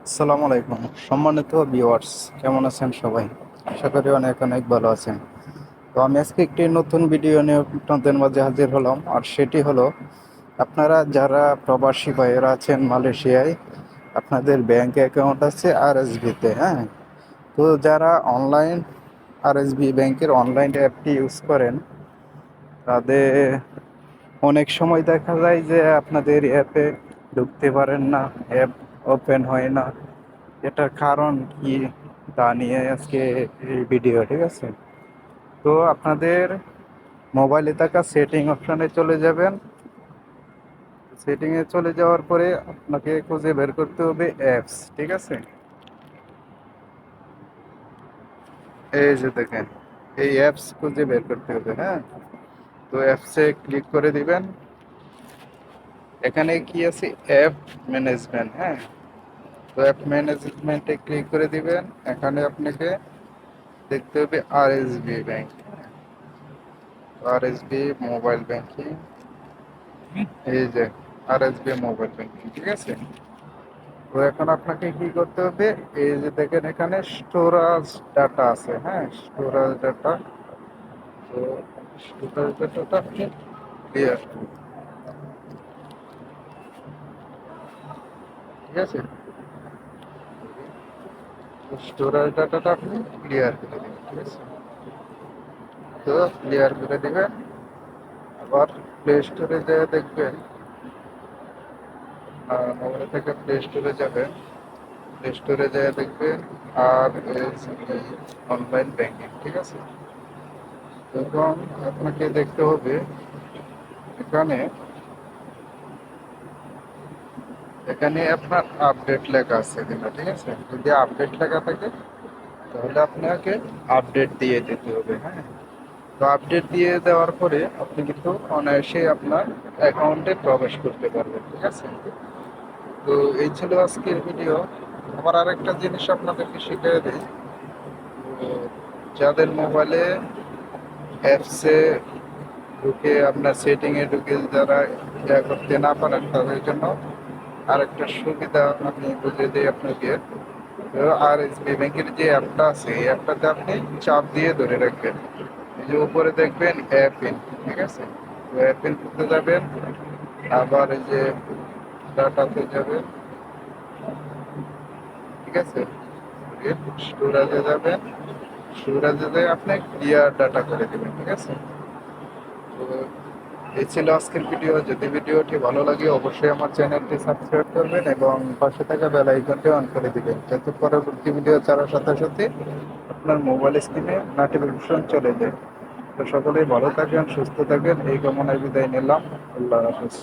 আসসালামু আলাইকুম সম্মানিত ভিউয়ার্স, কেমন আছেন সবাই? আশা করি অনেক অনেক ভালো আছেন। তো আমি আজকে একটি নতুন ভিডিও নিয়ে আপনাদের মাঝে হাজির হলাম, আর সেটি হলো আপনারা যারা প্রবাসী ভাইয়েরা আছেন মালয়েশিয়ায়, আপনাদের ব্যাংক অ্যাকাউন্ট আছে আরএসবিতে, হ্যাঁ। তো যারা অনলাইন আরএসবি ব্যাংকের অনলাইন অ্যাপটি ইউজ করেন, তাদের অনেক সময় দেখা যায় যে আপনাদের অ্যাপে ঢুকতে পারেন না, অ্যাপ ওপেন হয় না। এটার কারণ কি তা নিয়ে আজকে এই ভিডিও, ঠিক আছে? তো আপনাদের মোবাইলে থাকা সেটিং অপশনে চলে যাবেন। সেটিংয়ে চলে যাওয়ার পরে আপনাকে খুঁজে বের করতে হবে অ্যাপস, ঠিক আছে? এই যে দেখেন, এই অ্যাপস খুঁজে বের করতে হবে, হ্যাঁ। তো অ্যাপসে ক্লিক করে দিবেন। এখানে কি আছে? অ্যাপ ম্যানেজমেন্ট, হ্যাঁ। তো অ্যাপ ম্যানেজমেন্টে ক্লিক করে দিবেন। এখানে আপনাকে দেখতে হবে RSB bank, RSB mobile banking. এই যে RHB মোবাইল ব্যাংকিং, ঠিক আছে? তো এখন আপনাকে কি করতে হবে? এই যে দেখেন, এখানে স্টোরেজ ডাটা আছে, হ্যাঁ, স্টোরেজ ডাটা। তো স্টোরেজ ডাটাটা আপনি ক্লিয়ার, ঠিক আছে? স্টোরেজ ডাটাটা আপনি ক্লিয়ার করে দেবেন, ঠিক আছে? তো ক্লিয়ার করে দিবেন। আবার প্লে স্টোরে যেয়ে দেখবেন, মোবাইল থেকে প্লে স্টোরে যাবেন। প্লে স্টোরে যেয়ে দেখবেন RHB অনলাইন ব্যাংকিং, ঠিক আছে? এবং আপনাকে দেখতে হবে এখানে এখানে আপনার আপডেট লেখা আছে কিনা, ঠিক আছে? যদি আপডেট লেখা থাকে তাহলে আপনাকে আপডেট দিয়ে দিতে হবে, হ্যাঁ। তো আপডেট দিয়ে দেওয়ার পরে আপনি কিন্তু অনায়াসে আপনার অ্যাকাউন্টে প্রবেশ করতে পারবেন, ঠিক আছে? তো এই ছিল আজকের ভিডিও। আমার আরেকটা জিনিস আপনাদেরকে শিখিয়ে দিই। তো যাদের মোবাইলে অ্যাপসে ঢুকে, আপনার সেটিংয়ে ঢুকে যারা ইয়া করতে না পারেন, তাদের জন্য আরেকটা সুবিধা আমি বুঝিয়ে দিই আপনাকে। RHB ব্যাংকের যে অ্যাপটা আছে, এই অ্যাপটাতে আপনি চাপ দিয়ে ধরে রাখবেন। এই যে উপরে দেখবেন অ্যাপ ইন, ঠিক আছে? তো অ্যাপ ইন করতে যাবেন। আবার এই যে ডাটাতে যাবেন, ঠিক আছে? স্টোরেজে যাবেন। স্টোরেজে যেয়ে আপনি ক্লিয়ার ডাটা করে দেবেন, ঠিক আছে? তো এই ছিল আজকের ভিডিও। যদি ভিডিওটি ভালো লাগে অবশ্যই আমার চ্যানেলটি সাবস্ক্রাইব করবেন এবং পাশে থাকা বেল আইকনটি অন করে দিবেন, যাতে পরবর্তী ভিডিও ছাড়ার সাথে সাথে আপনার মোবাইল স্ক্রিনে নোটিফিকেশন চলে যায়। তো সকলেই ভালো থাকেন, সুস্থ থাকেন, এই কামনায় বিদায় নিলাম। আল্লাহ হাফেজ।